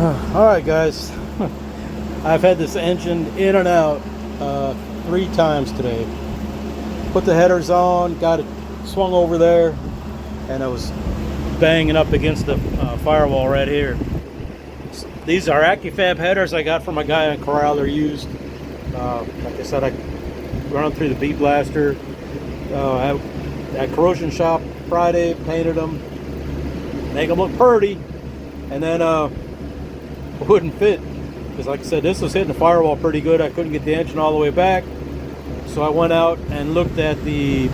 All right, guys. I've had this engine in and out 3 times today. Put the headers on, got it swung over there, and I was banging up against the firewall right here. These are AccuFab headers I got from a guy on Corral. They're used. Like I said, I run them through the bead blaster. At corrosion shop Friday, painted them, make them look pretty, and then wouldn't fit because, like I said, this was hitting the firewall pretty good. I couldn't get the engine all the way back, so I went out and looked at the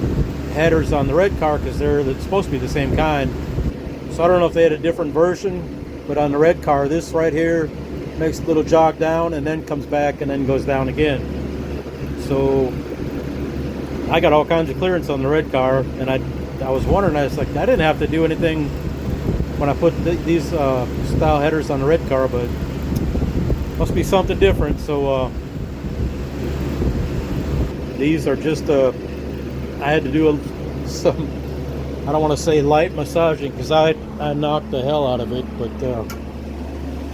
headers on the red car because they're supposed to be the same kind. So I don't know if they had a different version, but on the red car, this right here makes a little jog down and then comes back and then goes down again. So I got all kinds of clearance on the red car, and I was wondering, I was like, I didn't have to do anything when I put these style headers on the red car, but must be something different. So these are just I had to do some, I don't want to say light massaging because I knocked the hell out of it, but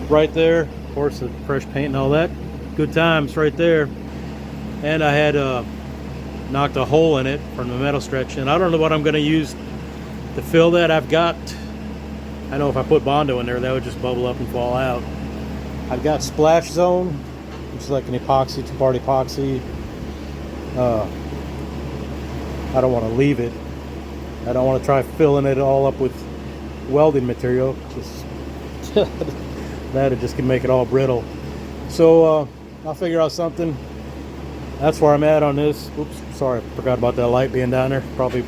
right there, of course, the fresh paint and all that, good times right there. And I had knocked a hole in it from the metal stretch, and I don't know what I'm going to use to fill that. I know if I put Bondo in there, that would just bubble up and fall out. I've got Splash Zone, which is like an epoxy, two-part epoxy. I don't want to leave it. I don't want to try filling it all up with welding material. That'd just can make it all brittle. So I'll figure out something. That's where I'm at on this. Oops, sorry, I forgot about that light being down there. Probably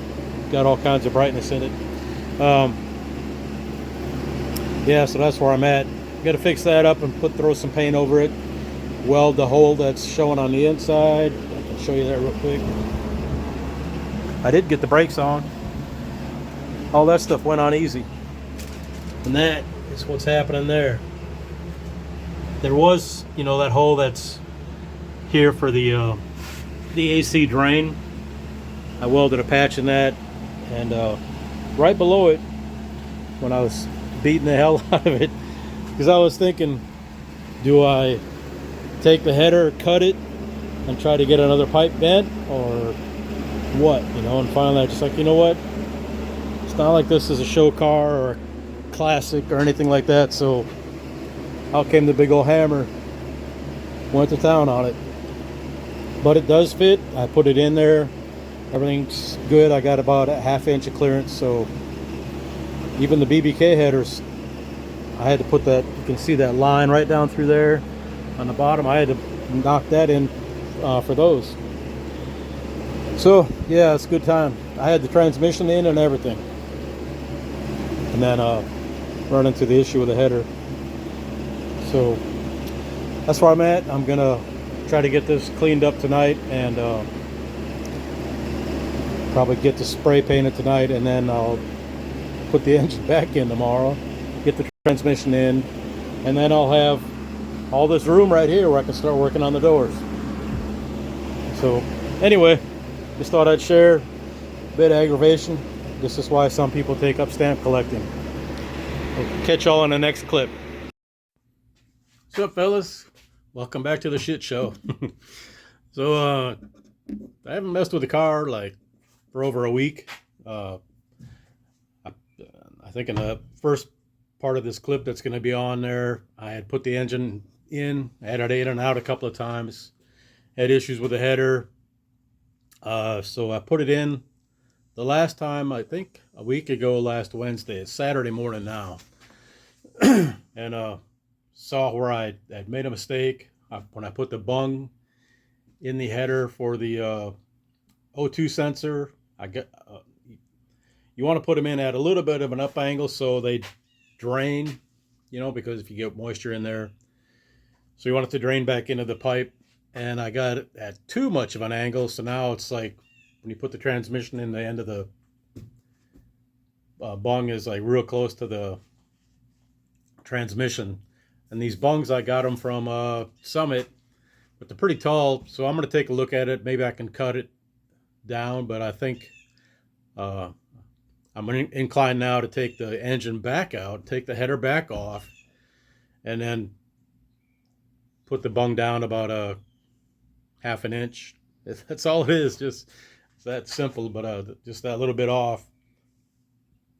got all kinds of brightness in it. Yeah, so that's where I'm at. Got to fix that up and throw some paint over it. Weld the hole that's showing on the inside. I can show you that real quick. I did get the brakes on. All that stuff went on easy. And that is what's happening there. There was, that hole that's here for the AC drain. I welded a patch in that, and right below it, when I was beating the hell out of it, because I was thinking, do I take the header, cut it, and try to get another pipe bent, or what? And finally I just like, you know what? It's not like this is a show car or a classic or anything like that. So out came the big old hammer, went to town on it. But it does fit. I put it in there. Everything's good. I got about a ½ inch of clearance. So even the BBK headers, I had to put that, you can see that line right down through there on the bottom. I had to knock that in for those. So yeah, it's a good time. I had the transmission in and everything. And then run into the issue with the header. So that's where I'm at. I'm gonna try to get this cleaned up tonight and probably get the spray painted tonight, and then I'll put the engine back in tomorrow, get the transmission in, and then I'll have all this room right here where I can start working on the doors. So anyway, just thought I'd share a bit of aggravation. This is why some people take up stamp collecting. I'll catch y'all in the next clip. What's up, fellas? Welcome back to the shit show. So I haven't messed with the car like for over a week. I think in the first part of this clip that's going to be on there, I had put the engine in, I had it in and out a couple of times, had issues with the header. So I put it in the last time, I think a week ago, last Wednesday. It's Saturday morning now. And saw where I had made a mistake when I put the bung in the header for the O2 sensor. You want to put them in at a little bit of an up angle so they drain, because if you get moisture in there, so you want it to drain back into the pipe. And I got it at too much of an angle, so now it's like when you put the transmission in, the end of the bung is like real close to the transmission. And these bungs, I got them from Summit, but they're pretty tall, so I'm going to take a look at it. Maybe I can cut it down, but I think I'm inclined now to take the engine back out, take the header back off, and then put the bung down about a half an inch. That's all it is. Just it's that simple, but just that little bit off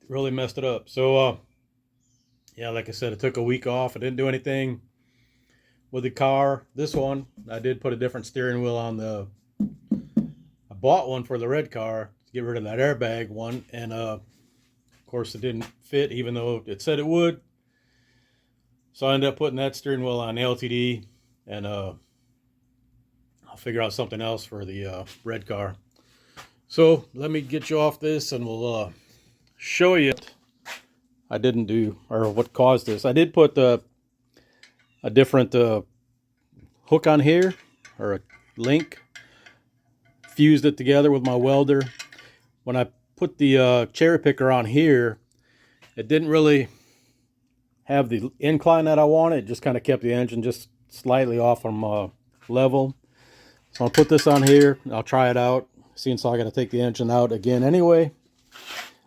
really messed it up. So yeah, like I said, it took a week off. I didn't do anything with the car. This one, I did put a different steering wheel on the. I bought one for the red car to get rid of that airbag one, and of course it didn't fit, even though it said it would. So I ended up putting that steering wheel on the LTD, and I'll figure out something else for the red car. So let me get you off this, and we'll show you what I didn't do, or what caused this. I did put a different hook on here, or a link, fused it together with my welder. When I put the cherry picker on here, it didn't really have the incline that I wanted. It just kind of kept the engine just slightly off from level. So I'll put this on here. I'll try it out. Seeing so I got to take the engine out again anyway.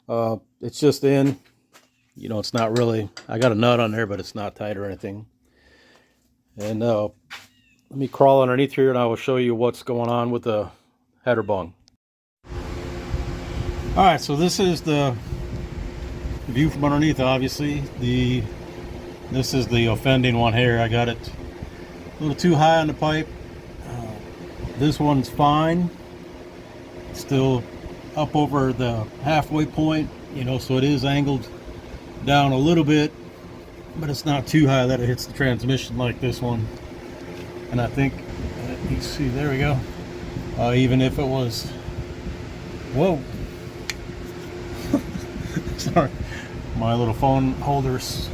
It's just in. You know, it's not really. I got a nut on there, but it's not tight or anything. And let me crawl underneath here, and I will show you what's going on with the header bung. All right, so this is the view from underneath. Obviously, this is the offending one here. I got it a little too high on the pipe. This one's fine. Still up over the halfway point, you know, so it is angled down a little bit, but it's not too high that it hits the transmission like this one. And I think, you see, there we go. Even if it was, whoa, sorry, my little phone holder's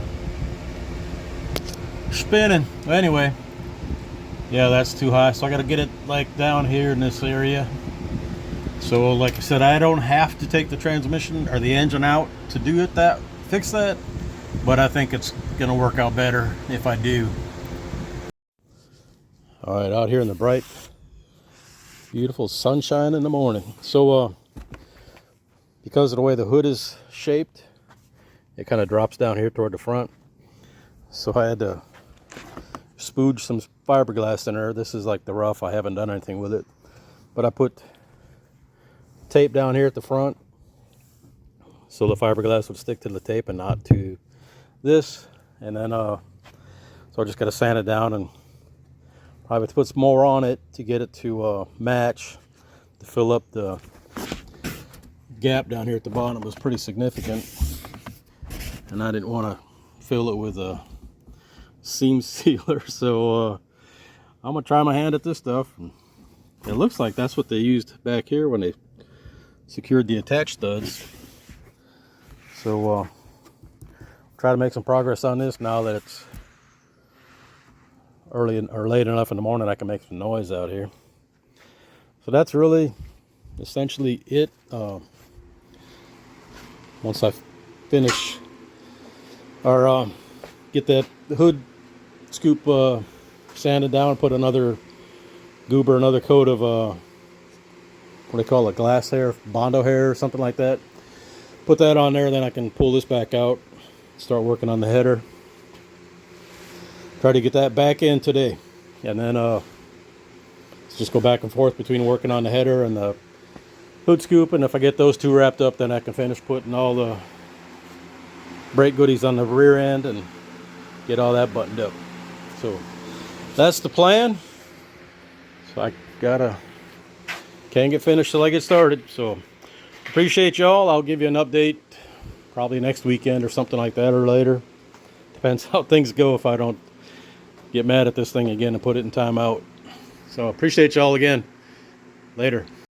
spinning. But anyway, yeah, that's too high, so I got to get it like down here in this area. So like I said, I don't have to take the transmission or the engine out to do it, fix that, but I think it's gonna work out better if I do. All right, out here in the bright, beautiful sunshine in the morning. So because of the way the hood is shaped, it kind of drops down here toward the front. So I had to spooge some fiberglass in there. This is like the rough. I haven't done anything with it, but I put tape down here at the front so the fiberglass would stick to the tape and not to this. And then so I just got to sand it down and probably put some more on it to get it to match, to fill up the gap down here at the bottom. It was pretty significant, and I didn't want to fill it with a seam sealer. So I'm gonna try my hand at this stuff. It looks like that's what they used back here when they secured the attached studs. So try to make some progress on this now that it's early or late enough in the morning I can make some noise out here. So that's really essentially it. Once I finish or get that hood scoop sanded down, put another coat of what do they call it, glass hair, Bondo hair or something like that. Put that on there, then I can pull this back out, start working on the header. Try to get that back in today, and then just go back and forth between working on the header and the hood scoop. And if I get those two wrapped up, then I can finish putting all the brake goodies on the rear end and get all that buttoned up. So that's the plan. So I can't get finished till I get started. So appreciate y'all. I'll give you an update probably next weekend or something like that, or later. Depends how things go, if I don't get mad at this thing again and put it in timeout. So appreciate y'all again. Later.